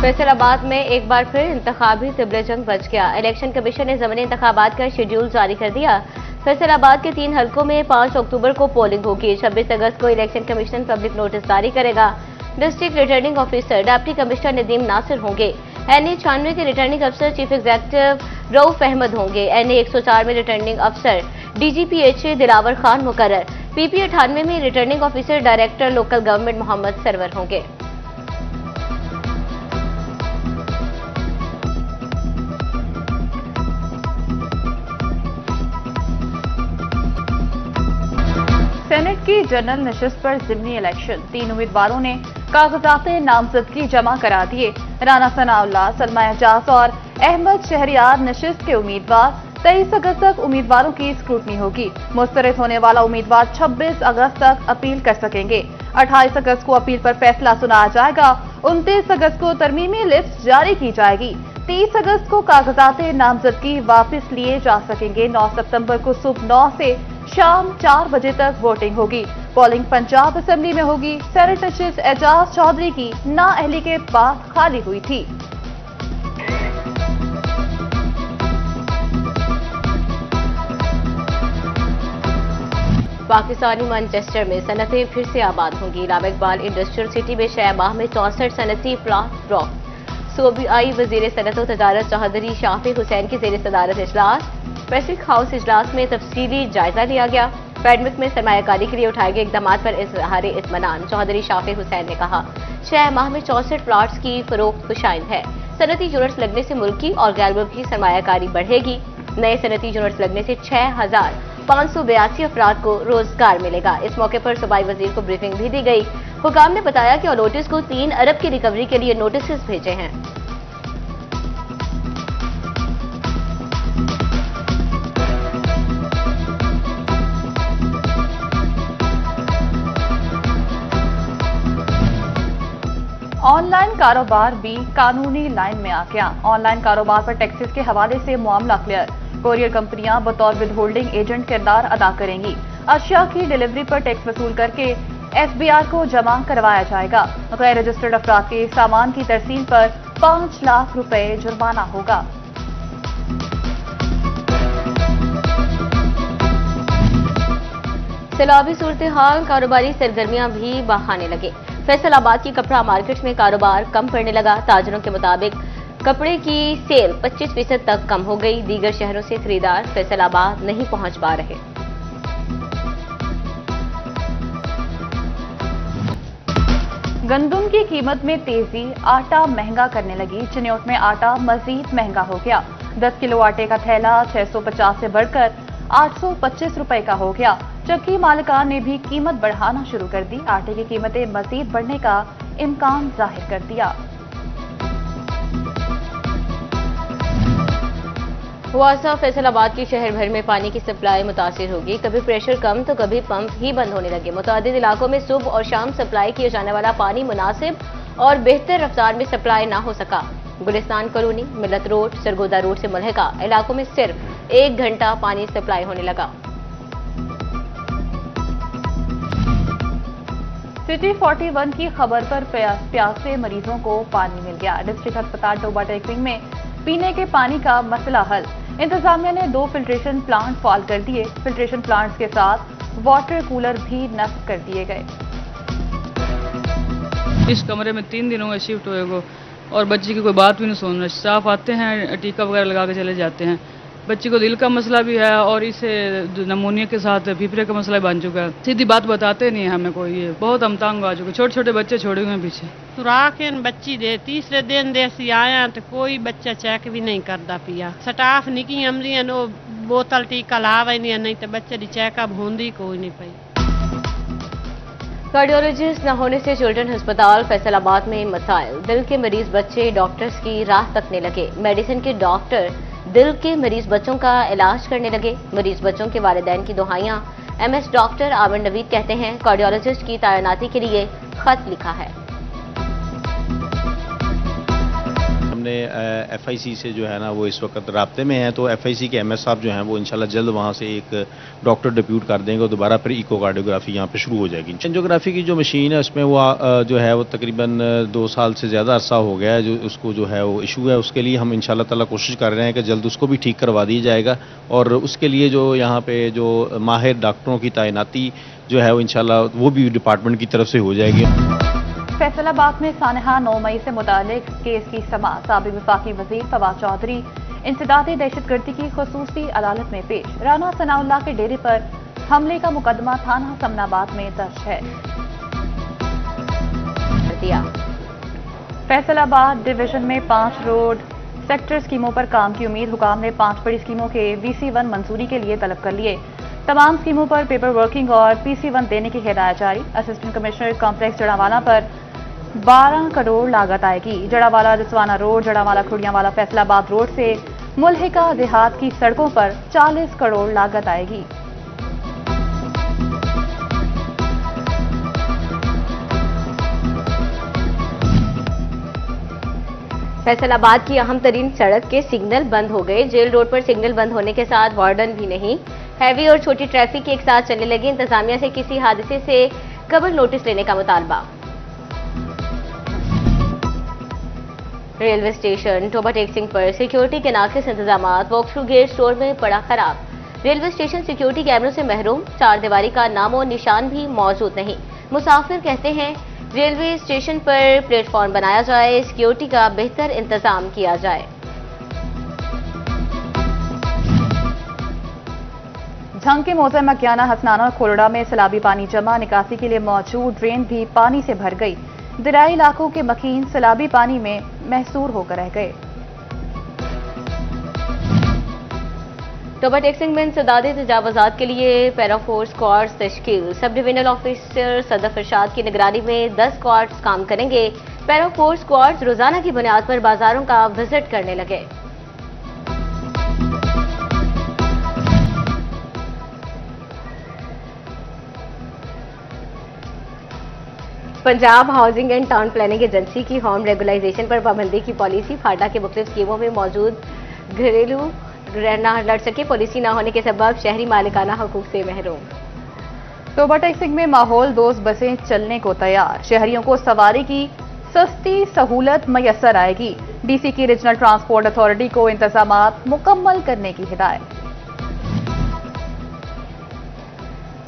फैसलाबाद में एक बार फिर इंतखाबी तिबले जंग बच गया। इलेक्शन कमीशन ने ज़मीनी इंतखाबात का शेड्यूल जारी कर दिया। फैसलाबाद के 3 हलकों में 5 अक्टूबर को पोलिंग होगी। 26 अगस्त को इलेक्शन कमीशन पब्लिक नोटिस जारी करेगा। District returning officer deputy commissioner Nadeem Nasir होंगे। NA 96 के रिटर्निंग अफसर चीफ एग्जीक्यूटिव रऊफ अहमद होंगे। NA 104 में रिटर्निंग अफसर DGPHA दिलावर खान मुकर्रर। PP 98 में returning officer director local government Mohammad Sarwar होंगे। सेनेट की जनरल नशिस्त पर ज़िमनी इलेक्शन, 3 उम्मीदवारों ने कागजात नामजदगी जमा करा दिए। राना सनाउल्लाह, सलमा एजाज और अहमद शहरियार नशिस्त के उम्मीदवार। 23 अगस्त तक उम्मीदवारों की स्क्रूटनी होगी। मुस्तरद होने वाला उम्मीदवार 26 अगस्त तक अपील कर सकेंगे। 28 अगस्त को अपील पर फैसला सुनाया जाएगा। 29 अगस्त को तरमीमी लिस्ट जारी की जाएगी। 30 अगस्त को कागजात नामजदगी वापस लिए जा सकेंगे। 9 सितंबर को सुबह 9 से शाम 4 बजे तक वोटिंग होगी। पोलिंग पंजाब असेंबली में होगी। सेनेट नशिस्त एजाज चौधरी की नाअहली के बाद खाली हुई थी। पाकिस्तानी मैनचेस्टर में सनतें फिर से आबाद होंगी। राम इकबाल इंडस्ट्रियल सिटी में 6 माह में 64 सनती प्लॉट ड्रॉप। सूबाई वजीर सनत और तजारत चौधरी शाफी हुसैन की जेर सदारत इजलास। पैसिफिक हाउस इजलास में तफसीली जायजा लिया गया। पैडमिक में सरमायाकारी के लिए उठाए गए इकदाम पर इजहार इत्मीनान। चौधरी शाफी हुसैन ने कहा, 6 माह में 64 प्लॉट्स की फरोख्त खुशाइन है। सनती यूनिट्स लगने से मुल्की और गैर मुल्की सरमायाकारी बढ़ेगी। नए सनती यूनिट्स लगने से 6582 अफराद को रोजगार मिलेगा। इस मौके पर सूबाई वजीर को ब्रीफिंग भी दी गई। हुकाम ने बताया कि नोटिस को 3 अरब की रिकवरी के लिए नोटिस भेजे हैं। ऑनलाइन कारोबार भी कानूनी लाइन में आ गया। ऑनलाइन कारोबार पर टैक्सेस के हवाले से मामला क्लियर। कोरियर कंपनियां बतौर विद होल्डिंग एजेंट किरदार अदा करेंगी। अशिया की डिलीवरी पर टैक्स वसूल करके SBR को जमा करवाया जाएगा। गैर रजिस्टर्ड अफराद के सामान की तरसील पर 5 लाख रुपए जुर्माना होगा। सैलाबी सूरत हाल, कारोबारी सरगर्मियां भी बहाने लगे। फैसलाबाद की कपड़ा मार्केट में कारोबार कम पड़ने लगा। ताजरों के मुताबिक कपड़े की सेल 25% तक कम हो गई। दीगर शहरों से खरीदार फैसलाबाद नहीं पहुंच पा रहे। गंदम की कीमत में तेजी, आटा महंगा करने लगी। चिन्योट में आटा मजीद महंगा हो गया। 10 किलो आटे का थैला 650 से बढ़कर 825 रुपए का हो गया। चक्की मालिकान ने भी कीमत बढ़ाना शुरू कर दी। आटे की कीमतें मजीद बढ़ने का इम्कान जाहिर कर दिया। हुआसा फैसलाबाद की शहर भर में पानी की सप्लाई मुतासिर होगी। कभी प्रेशर कम तो कभी पंप ही बंद होने लगे। मुतादिद इलाकों में सुबह और शाम सप्लाई किए जाने वाला पानी मुनासिब और बेहतर रफ्तार में सप्लाई ना हो सका। गुलिस्तान कॉलोनी, मिलत रोड, सरगोदा रोड से मुल्हिका इलाकों में सिर्फ 1 घंटा पानी सप्लाई होने लगा। सिटी 41 की खबर पर प्यासे मरीजों को पानी मिल गया। डिस्ट्रिक्ट अस्पताल टोबा टेकरिंग में पीने के पानी का मसला हल। इंतजामिया ने 2 फिल्ट्रेशन प्लांट फाल कर दिए। फिल्ट्रेशन प्लांट्स के साथ वाटर कूलर भी नस्ब कर दिए गए। इस कमरे में 3 दिनों में शिफ्ट हुए और बच्ची की कोई बात भी नहीं सुन रहे। स्टाफ आते हैं, टीका वगैरह लगा के चले जाते हैं। बच्ची को दिल का मसला भी है और इसे नमूनिया के साथ फेफड़े का मसला बन चुका है। सीधी बात बताते नहीं है हमें कोई। ये बहुत हम तंग आ चुके। छोटे छोटे बच्चे छोड़े हुए हैं पीछे। सुराखें बच्ची दे तीसरे दिन देसी आया तो कोई बच्चा चेक भी नहीं करता पिया। स्टाफ निकी अमलियां नो बोतल टीका लावे नहीं तो बच्चे की चेकअप होंदी कोई नहीं पाई। कार्डियोलॉजिस्ट न होने से चिल्ड्रन अस्पताल फैसलाबाद में मसाइल। दिल के मरीज बच्चे डॉक्टर्स की राह तकने लगे। मेडिसिन के डॉक्टर दिल के मरीज बच्चों का इलाज करने लगे। मरीज बच्चों के वालिदैन की दुआएं। MS डॉक्टर आमिर नवीद कहते हैं, कार्डियोलॉजिस्ट की तैनाती के लिए खत लिखा है। हमने FIC से जो है ना वो इस वक्त राब्ते में हैं, तो FIC के MS साहब जो हैं वो इंशाल्लाह जल्द वहाँ से एक डॉक्टर डिप्यूट कर देंगे और दोबारा फिर इकोकार्डियोग्राफी यहाँ पे शुरू हो जाएगी। एंजियोग्राफी की जो मशीन है उसमें वो जो है वो तकरीबन 2 साल से ज़्यादा अरसा हो गया है जो उसको जो है वो इशू है, उसके लिए हम इंशाल्लाह ताला कोशिश कर रहे हैं कि जल्द उसको भी ठीक करवा दिया जाएगा और उसके लिए जो यहाँ पे जो माहिर डॉक्टरों की तैनाती जो है वो इंशाल्लाह वो भी डिपार्टमेंट की तरफ से हो जाएगी। फैसलाबाद में सानहा 9 मई से मुतालिक केस की समाअत साबिक वफाकी वजीर फवाद चौधरी इंसदादे दहशतगर्दी की खुसूसी अदालत में पेश। राना सनाउल्लाह के डेरे पर हमले का मुकदमा थाना समनाबाद में दर्ज है। फैसलाबाद डिवीजन में 5 रोड सेक्टर स्कीमों पर काम की उम्मीद। हुकाम ने 5 बड़ी स्कीमों के VC1 मंजूरी के लिए तलब कर लिए। तमाम स्कीमों पर पेपर वर्किंग और PC1 देने की हिदायत जारी। असिस्टेंट कमिश्नर कॉम्प्लेक्स जड़ावाला पर 12 करोड़ लागत आएगी। जड़ावाला रिसवाना रोड, जड़ावाला खुड़ियावाला फैसलाबाद रोड से मुल्हिका देहात की सड़कों पर 40 करोड़ लागत आएगी। फैसलाबाद की अहम तरीन सड़क के सिग्नल बंद हो गए। जेल रोड पर सिग्नल बंद होने के साथ वार्डन भी नहीं। हैवी और छोटी ट्रैफिक एक साथ चलने लगी। इंतजामिया से किसी हादसे से कबल नोटिस लेने का मुतालबा। रेलवे स्टेशन टोबा टेक्सिंग पर सिक्योरिटी के नाकिस इंतजाम। वॉक थ्रू गेट स्टोर में पड़ा खराब। रेलवे स्टेशन सिक्योरिटी कैमरों से महरूम। 4 दीवारी का नामो निशान भी मौजूद नहीं। मुसाफिर कहते हैं रेलवे स्टेशन पर प्लेटफॉर्म बनाया जाए, सिक्योरिटी का बेहतर इंतजाम किया जाए। झंग के मौजे मकियाना, हसनाना और खोलड़ा में सैलाबी पानी जमा। निकासी के लिए मौजूद ड्रेन भी पानी से भर गई। दरियाई इलाकों के मकीन सैलाबी पानी में महसूर होकर रह गए। टोबा टेक्सिंग में इंसदादे तजावुजात के लिए पैराफोर्स squads तश्कील। Sub divisional officer Sadaf इरशाद की निगरानी में 10 स्क्वाड्स काम करेंगे। पैराफोर्स स्क्वाड्स रोजाना की बुनियाद पर बाजारों का विजिट करने लगे। Punjab housing and town planning agency की होम रेगुलाइजेशन पर पाबंदी की पॉलिसी। फाटा के मुख्तलिफ स्कीमों में मौजूद घरेलू रहना लड़ सके। पॉलिसी न होने के सबब शहरी मालिकाना हकूक से महरूम। टोबा टेक्सिंग में माहौल दोस्त बसें चलने को तैयार। शहरियों को सवारी की सस्ती सहूलत मैसर आएगी। DC की रीजनल ट्रांसपोर्ट अथॉरिटी को इंतजामात मुकम्मल करने की हिदायत।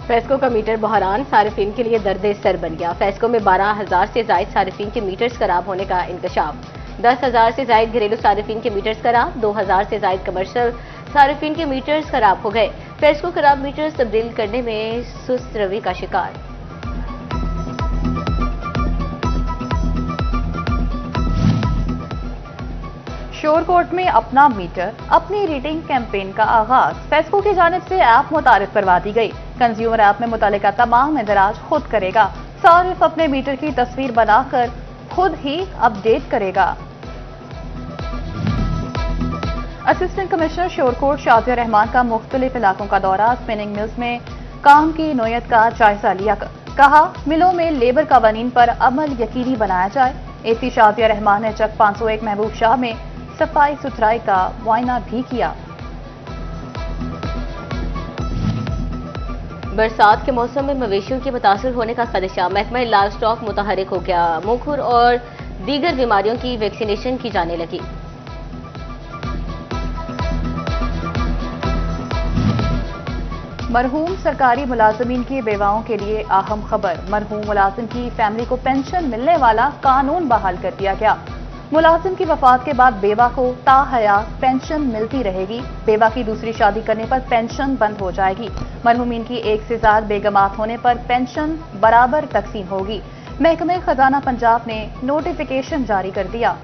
फेस्को का मीटर बहरान सारिफीन के लिए दर्द सर बन गया। फेस्को में 12,000 से जायद सारिफीन के मीटर्स खराब होने का इंकशाफ। 10,000 से जायद घरेलू सारिफीन के मीटर्स खराब। 2,000 से जायद कमर्शियल सारिफीन के मीटर्स खराब हो गए। फेस्को खराब मीटर्स तब्दील करने में सुस्त रवि का शिकार। शोरकोट में अपना मीटर अपनी रीडिंग कैंपेन का आगाज। फेस्को की जानिब से ऐप मुतारिफ करवा दी गई। कंज्यूमर ऐप में मुतालिका तमाम इंदराज खुद करेगा। सारिफ अपने मीटर की तस्वीर बनाकर खुद ही अपडेट करेगा। असिस्टेंट कमिश्नर शोरकोट शाजिया रहमान का मुख्तलिफ इलाकों का दौरा। स्पिनिंग मिल्स में काम की नोयत का जायजा लिया। कहा मिलों में लेबर कवानीन पर अमल यकीनी बनाया जाए। AC शाजिया रहमान ने चक 501 महबूब शाह में सफाई सुथराई का मुआयना भी किया। बरसात के मौसम में मवेशियों के मुतासर होने का खदशा। महकमा लाइव स्टॉक मुतहरिक हो गया। मुंह खुर और दीगर बीमारियों की वैक्सीनेशन की जाने लगी। मरहूम सरकारी मुलाजमीन की बेवाओं के लिए अहम खबर। मरहूम मुलाजिम की फैमिली को पेंशन मिलने वाला कानून बहाल कर दिया गया। मुलाजिम की वफात के बाद बेवा को ताहयात पेंशन मिलती रहेगी। बेवा की दूसरी शादी करने पर पेंशन बंद हो जाएगी। मरहूमीन की एक से ज्यादा बेगमात होने पर पेंशन बराबर तकसीम होगी। महकमे खजाना पंजाब ने नोटिफिकेशन जारी कर दिया।